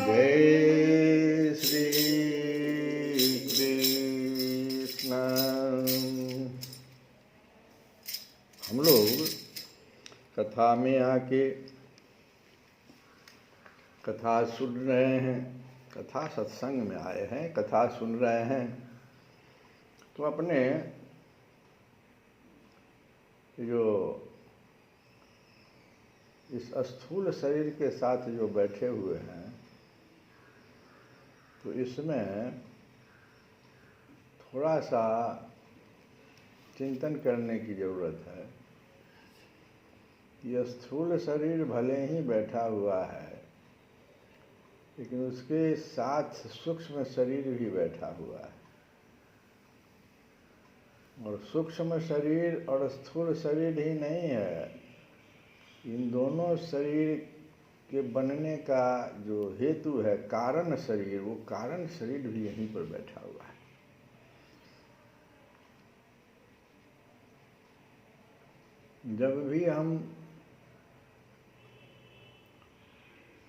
जय श्री कृष्ण। हम लोग कथा में आके कथा सुन रहे हैं, कथा सत्संग में आए हैं, कथा सुन रहे हैं, तो अपने जो इस स्थूल शरीर के साथ जो बैठे हुए हैं, तो इसमें थोड़ा सा चिंतन करने की ज़रूरत है। यह स्थूल शरीर भले ही बैठा हुआ है, लेकिन उसके साथ सूक्ष्म शरीर भी बैठा हुआ है, और सूक्ष्म शरीर और स्थूल शरीर ही नहीं है, इन दोनों शरीर के बनने का जो हेतु है कारण शरीर, वो कारण शरीर भी यहीं पर बैठा हुआ है। जब भी हम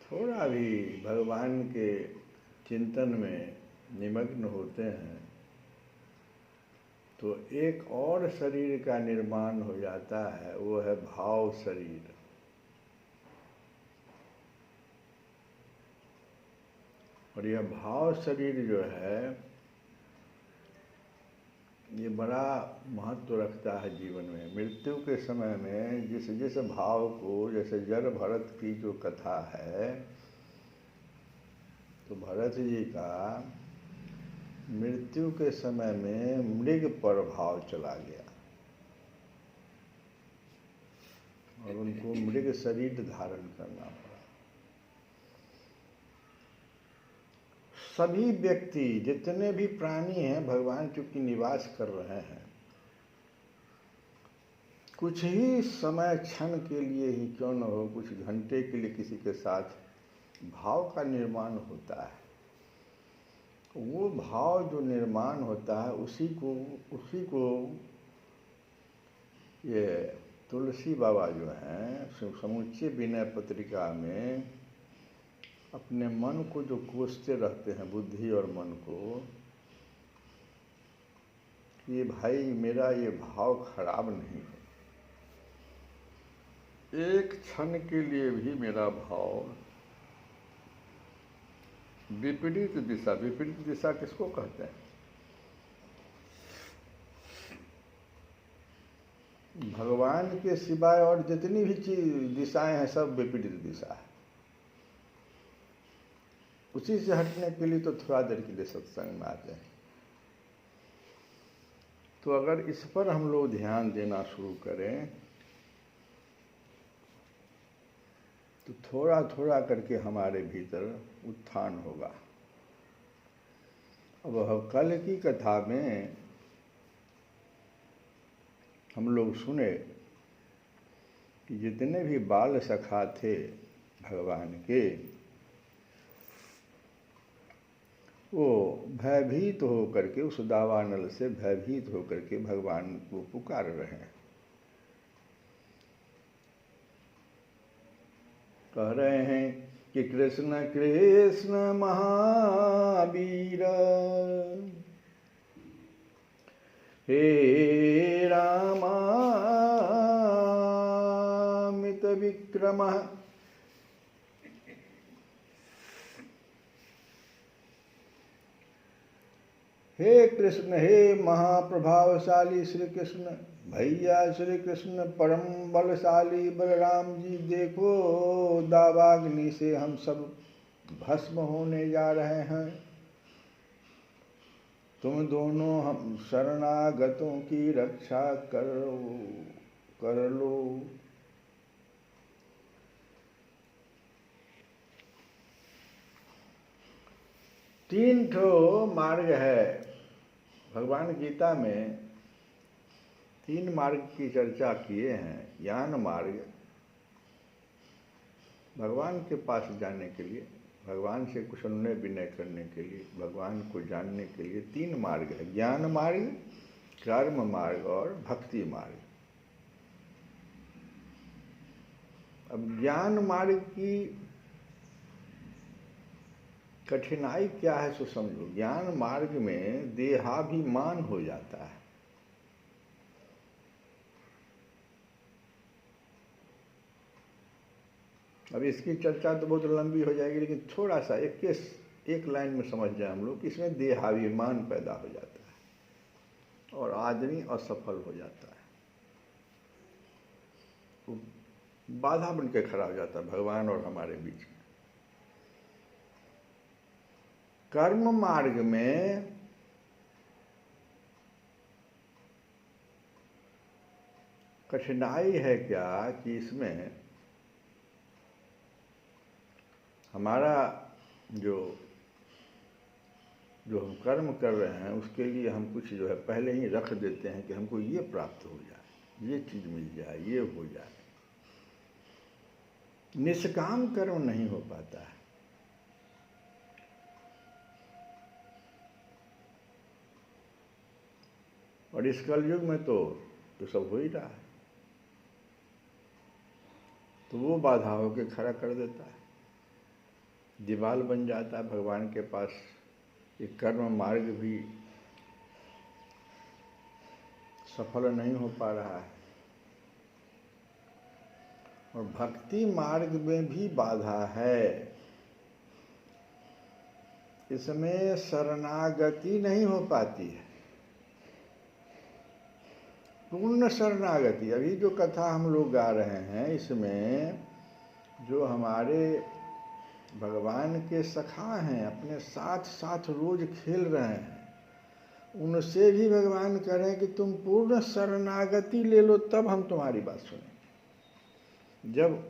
थोड़ा भी भगवान के चिंतन में निमग्न होते हैं, तो एक और शरीर का निर्माण हो जाता है, वो है भाव शरीर। और यह भाव शरीर जो है, ये बड़ा महत्व रखता है जीवन में। मृत्यु के समय में जिस जिस भाव को, जैसे जड़ भरत की जो कथा है, तो भरत जी का मृत्यु के समय में मृग पर भाव चला गया और उनको मृग शरीर धारण करना पड़ा। सभी व्यक्ति, जितने भी प्राणी हैं, भगवान चूंकि निवास कर रहे हैं, कुछ ही समय, क्षण के लिए ही क्यों न हो, कुछ घंटे के लिए किसी के साथ भाव का निर्माण होता है। वो भाव जो निर्माण होता है, उसी को ये तुलसी बाबा जो हैं, समुच्चय विनय पत्रिका में अपने मन को जो कोसते रहते हैं, बुद्धि और मन को, कि भाई मेरा ये भाव खराब नहीं है, एक क्षण के लिए भी मेरा भाव विपरीत दिशा, विपरीत दिशा किसको कहते हैं? भगवान के सिवाय और जितनी भी दिशाएं हैं, सब विपरीत दिशा है। उसी से हटने के लिए तो थोड़ा देर के लिए सत्संग में आते हैं। तो अगर इस पर हम लोग ध्यान देना शुरू करें, तो थोड़ा थोड़ा करके हमारे भीतर उत्थान होगा। अब कल की कथा में हम लोग सुने कि जितने भी बाल सखा थे भगवान के, वो भयभीत होकर के, उस दावानल से भयभीत होकर के भगवान को पुकार रहे हैं। कह रहे हैं कि कृष्ण कृष्ण महावीर, हे रामामित विक्रम, हे कृष्ण, हे महाप्रभावशाली श्री कृष्ण, भैया श्री कृष्ण परम बलशाली बलराम जी, देखो दावाग्नि से हम सब भस्म होने जा रहे हैं। तुम दोनों हम शरणागतों की रक्षा कर लो। तीन ठो मार्ग है। भगवान गीता में 3 मार्ग की चर्चा किए हैं। ज्ञान मार्ग, भगवान के पास जाने के लिए, भगवान से कुछ अनुनय विनय करने के लिए, भगवान को जानने के लिए 3 मार्ग है। ज्ञान मार्ग, कर्म मार्ग और भक्ति मार्ग। अब ज्ञान मार्ग की कठिनाई क्या है सो समझो। ज्ञान मार्ग में देहाभिमान हो जाता है। अब इसकी चर्चा तो बहुत लंबी हो जाएगी, लेकिन थोड़ा सा एक लाइन में समझ जाए हम लोग कि इसमें देहाभिमान पैदा हो जाता है और आदमी असफल हो जाता है, वो बाधा बन के खड़ा हो जाता है भगवान और हमारे बीच में। कर्म मार्ग में कठिनाई है क्या कि इसमें हमारा जो हम कर्म कर रहे हैं उसके लिए हम कुछ जो है पहले ही रख देते हैं कि हमको ये प्राप्त हो जाए, ये चीज मिल जाए, ये हो जाए। निष्काम कर्म नहीं हो पाता है। और इस कलयुग में तो सब हो ही रहा है, तो वो बाधाओं के खड़ा कर देता है, दीवाल बन जाता है भगवान के पास। ये कर्म मार्ग भी सफल नहीं हो पा रहा है और भक्ति मार्ग में भी बाधा है। इसमें शरणागति नहीं हो पाती है, पूर्ण शरणागति। अभी जो कथा हम लोग गा रहे हैं इसमें जो हमारे भगवान के सखा हैं, अपने साथ साथ रोज खेल रहे हैं, उनसे भी भगवान कह रहे हैं कि तुम पूर्ण शरणागति ले लो तब हम तुम्हारी बात सुनें। जब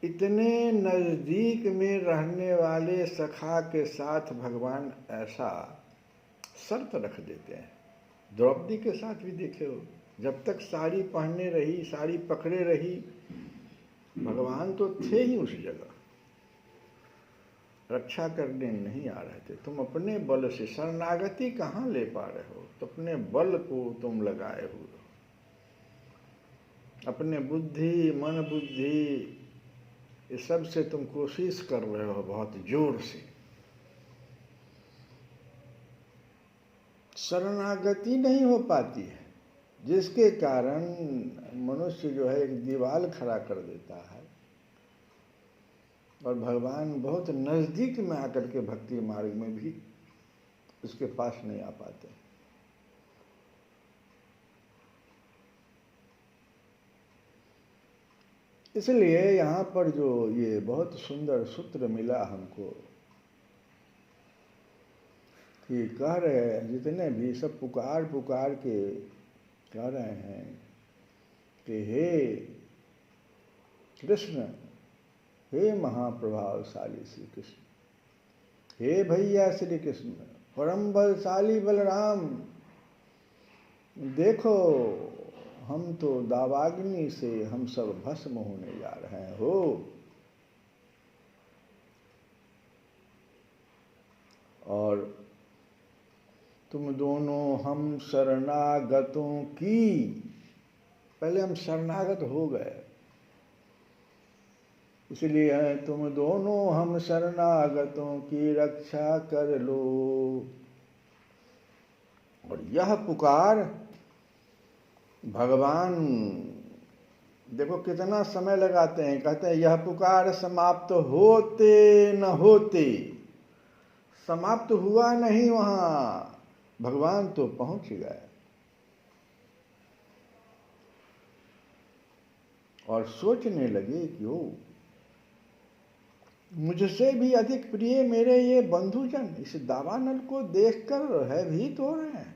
इतने नजदीक में रहने वाले सखा के साथ भगवान ऐसा शर्त रख देते हैं। द्रौपदी के साथ भी देखे हो, जब तक साड़ी पहने रही, साड़ी पकड़े रही, भगवान तो थे ही उस जगह, रक्षा करने नहीं आ रहे थे। तुम अपने बल से शरणागति कहाँ ले पा रहे हो? तो अपने बल को तुम लगाए हो, अपने बुद्धि मन बुद्धि इस सब से तुम कोशिश कर रहे हो बहुत जोर से। शरणागति नहीं हो पाती है, जिसके कारण मनुष्य जो है एक दीवार खड़ा कर देता है और भगवान बहुत नजदीक में आकर के भक्ति मार्ग में भी उसके पास नहीं आ पाते। इसलिए यहाँ पर जो ये बहुत सुंदर सूत्र मिला हमको कि कह रहे हैं, जितने भी सब पुकार पुकार के कह रहे हैं कि हे कृष्ण, हे महाप्रभावशाली श्री कृष्ण, हे भैया श्री कृष्ण, परम बलशाली बलराम, देखो हम तो दावाग्नि से हम सब भस्म होने जा रहे हैं हो। और तुम दोनों हम शरणागतों की, पहले हम शरणागत हो गए, इसलिए तुम दोनों हम शरणागतों की रक्षा कर लो। और यह पुकार भगवान देखो कितना समय लगाते हैं, कहते हैं यह पुकार समाप्त होते न होते, समाप्त हुआ नहीं, वहां भगवान तो पहुंच गए और सोचने लगे कि ओ मुझसे भी अधिक प्रिय मेरे ये बंधुजन इस दावानल को देखकर भयभीत हो रहे हैं।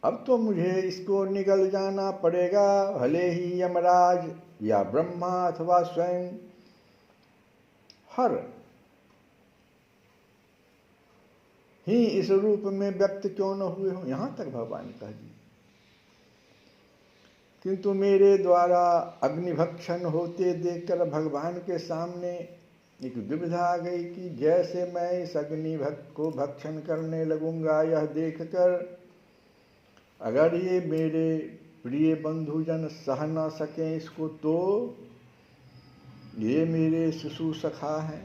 अब तो मुझे इसको निगल जाना पड़ेगा, भले ही यमराज या ब्रह्मा अथवा स्वयं हर ही इस रूप में व्यक्त क्यों न हुए हो। यहां तक भगवान कह दिए, किंतु मेरे द्वारा अग्निभक्षण होते देखकर भगवान के सामने एक दुविधा आ गई कि जैसे मैं इस अग्नि को भक्षण करने लगूंगा, यह देखकर अगर ये मेरे प्रिय बंधुजन सह न सकें इसको, तो ये मेरे शिशु सखा हैं।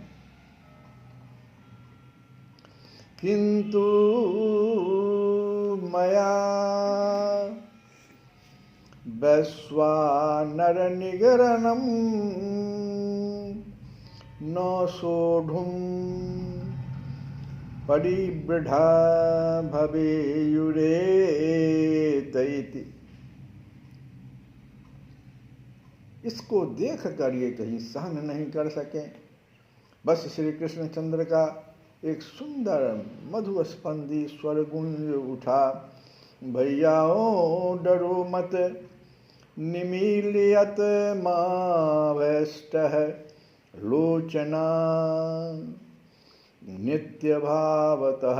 किंतु मया वैश्वानर निगरणम न सोढ़ुं परिवृढ़ा भवेयुरेतैति। इसको देख कर ये कहीं सहन नहीं कर सके। बस श्री कृष्णचंद्र का एक सुंदर मधुस्पंदी स्वर गूंज उठा, भैयाओ डरो मत निमीलियत मां वैष्टः लोचना नित्य भावतः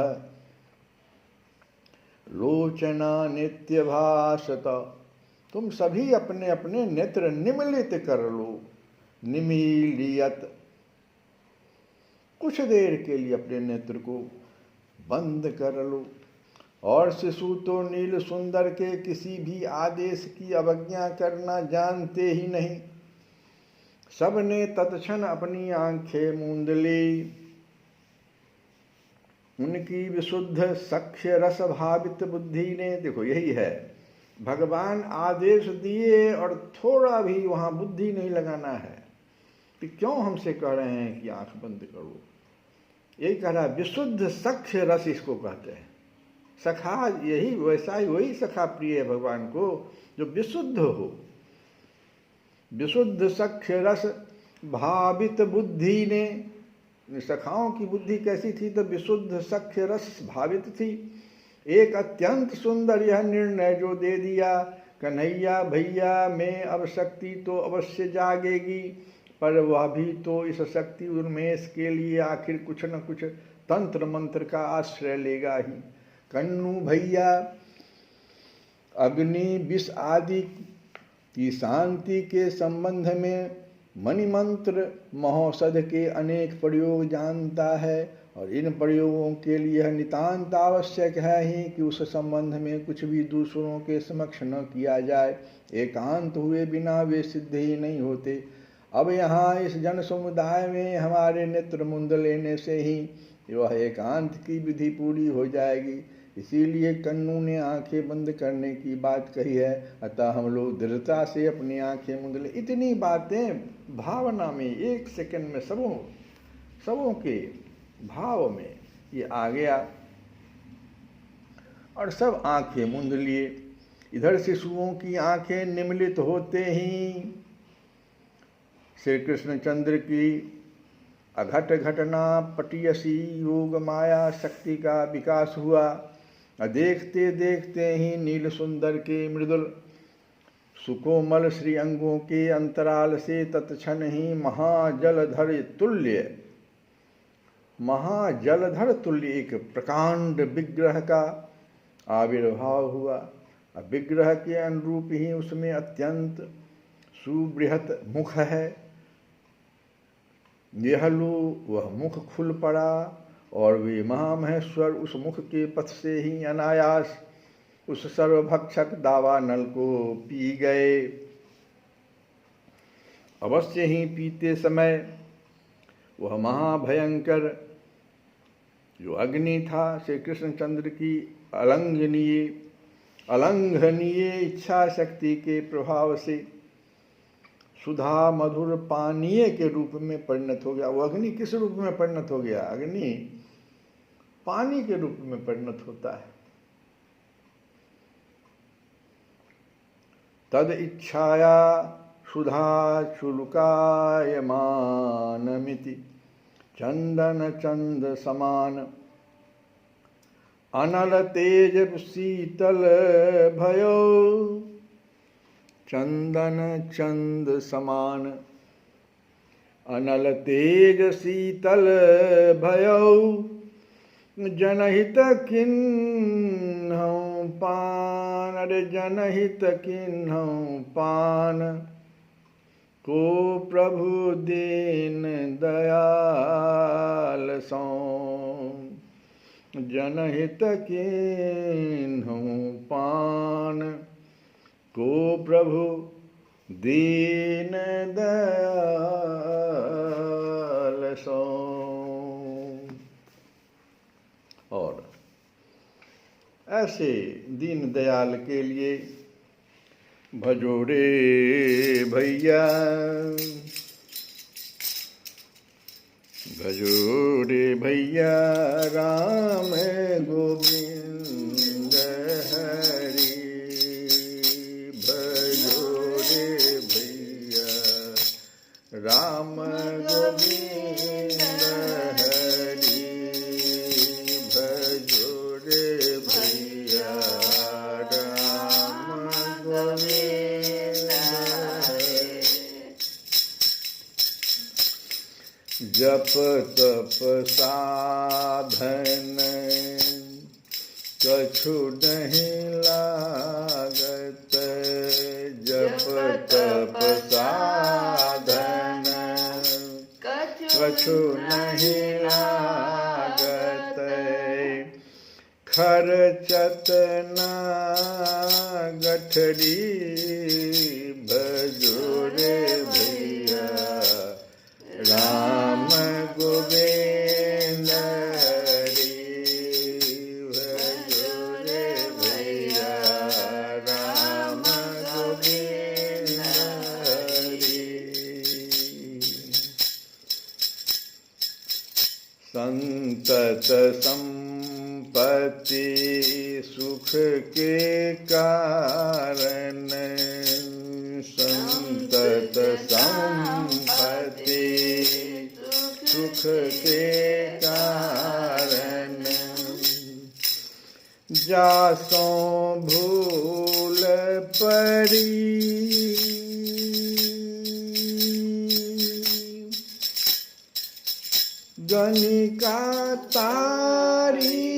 लोचना नित्य भासत। तुम सभी अपने अपने नेत्र निमीलित कर लो। निमीलियत, कुछ देर के लिए अपने नेत्र को बंद कर लो। और शिशु तो नील सुंदर के किसी भी आदेश की अवज्ञा करना जानते ही नहीं। सबने तत्क्षण अपनी आंखें मूंद ली। उनकी विशुद्ध सख्य रस भावित बुद्धि ने, देखो यही है, भगवान आदेश दिए और थोड़ा भी वहां बुद्धि नहीं लगाना है कि क्यों हमसे कह रहे हैं कि आंख बंद करो। यही कह रहा, विशुद्ध सख्य रस इसको कहते हैं। सखा यही, वैसा ही वही सखा प्रिय है भगवान को जो विशुद्ध हो। विशुद्ध सख्य रस भावित बुद्धि ने, सखाओं की बुद्धि कैसी थी तो विशुद्ध सख्य रस भावित थी। एक अत्यंत सुंदर यह निर्णय जो दे दिया, कन्हैया भैया में अब शक्ति तो अवश्य जागेगी, पर वह भी तो इस शक्ति उन्मेष के लिए आखिर कुछ न कुछ तंत्र मंत्र का आश्रय लेगा ही। कन्नू भैया अग्नि विष आदि की शांति के संबंध में मणिमंत्र महौषध के अनेक प्रयोग जानता है, और इन प्रयोगों के लिए यह नितांत आवश्यक है ही कि उस संबंध में कुछ भी दूसरों के समक्ष न किया जाए। एकांत हुए बिना वे सिद्ध ही नहीं होते। अब यहाँ इस जन समुदाय में हमारे नेत्र मुंद लेने से ही वह एकांत की विधि पूरी हो जाएगी। इसीलिए कन्नू ने आंखें बंद करने की बात कही है। अतः हम लोग दृढ़ता से अपनी आंखें मूंद ले। इतनी बातें भावना में, एक सेकंड में सबों के भाव में ये आ गया और सब आंखें मूंद लिए। इधर शिशुओं की आंखें निमीलित होते ही श्री कृष्णचंद्र की अघट घटना पटियसी योग माया शक्ति का विकास हुआ। देखते देखते ही नील सुंदर के मृदुल सुकोमल श्री अंगों के अंतराल से तत्क्षण ही महाजलधर तुल्य एक प्रकांड विग्रह का आविर्भाव हुआ। विग्रह के अनुरूप ही उसमें अत्यंत सुबृहत मुख है। यह लो वह मुख खुल पड़ा और वे महामहेश्वर उस मुख के पथ से ही अनायास उस सर्वभक्षक दावानल को पी गए। अवश्य ही पीते समय वह महाभयंकर जो अग्नि था श्री कृष्णचंद्र की अलंघनीय इच्छा शक्ति के प्रभाव से सुधा मधुर पानीय के रूप में परिणत हो गया। वो अग्नि किस रूप में परिणत हो गया? अग्नि पानी के रूप में परिणत होता है। तद इच्छाया सुधा चुलुकायमानमिति चंदन चंद समान अनल तेज शीतल भयो चंदन चंद समान अनल तेज शीतल भयो जनहित किन्हौ पान। अरे जनहित किन्हौ पान को प्रभु दीन दयाल सौ। जनहित किन्हौ पान को प्रभु दीन दयाल सो। और ऐसे दीन दयाल के लिए भजो रे भैया, भजो रे भैया राम गोविंद हरि, भजो रे भैया राम गोविंद हरि, भजो रे भैया राम गोविंद हरि। जप तप साधन कछु नहीं लागत, जप तप साधन कछु नहीं लागत, खर्चत ना गठरी, भजो रे भैया राम गोविंद हरि, भजो रे भैया राम गोविंद हरि। संतत संपत्ति सुख के कारण, संतत संपत्ति सुख के कारण, जासों भूल पड़ी, गणिका तारी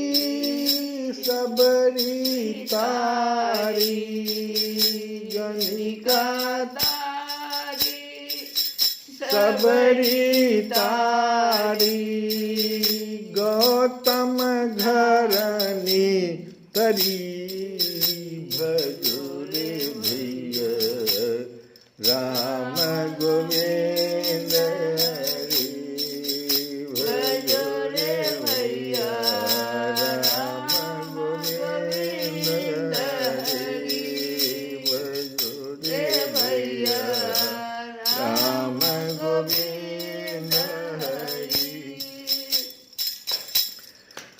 सबरी तारी, गणिका सबरी तारी, गौतम घरनी तरी, भजो रे भैया राम गोविंद हरि, भजो रे भैया राम गोविंद हरि, भजो रे भैया राम गोविंद हरि।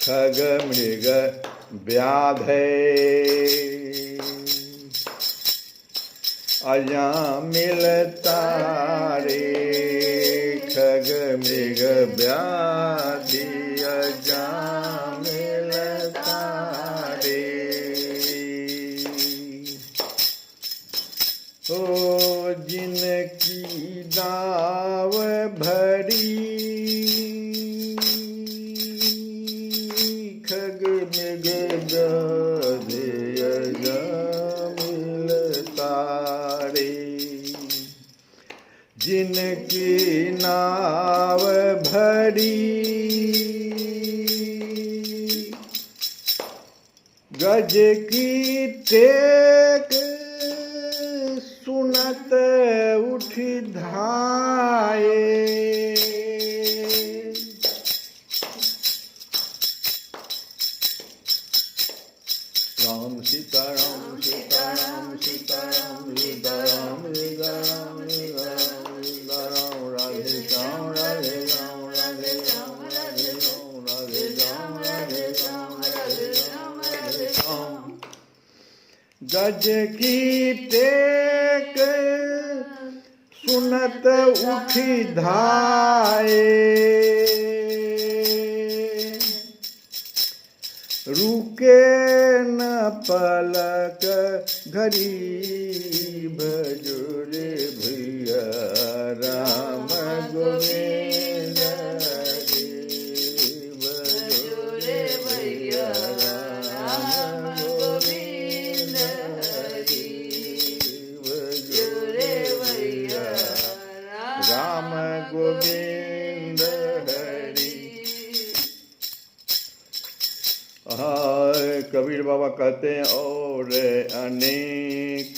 खग मृग व्याधे अजामिलता रे, खग मृग व्याधि अजामिलता रे, ओ जिनकी दाव भरी, खग मृग व्याधि अजामिलता रे, जिनकी नाव भरी, गज की टेक सुनत उठ धाये, राम सीताराम सीताराम सीताराम सीताराम सीताराम सीताराम, राधे श्याम राधे श्याम राधे श्याम राधे श्याम राधे श्याम राधे श्याम राधे श्याम राधे श्याम। गज की टेक सुनत उठी धाये, रुके न पलक घड़ी, भजो रे भैया राम गोविंद हरि, भजो रे भैया राम गोविंद हरि, भजो रे भैया राम गोविंद हरि। कबीर बाबा कहते हैं और अनेक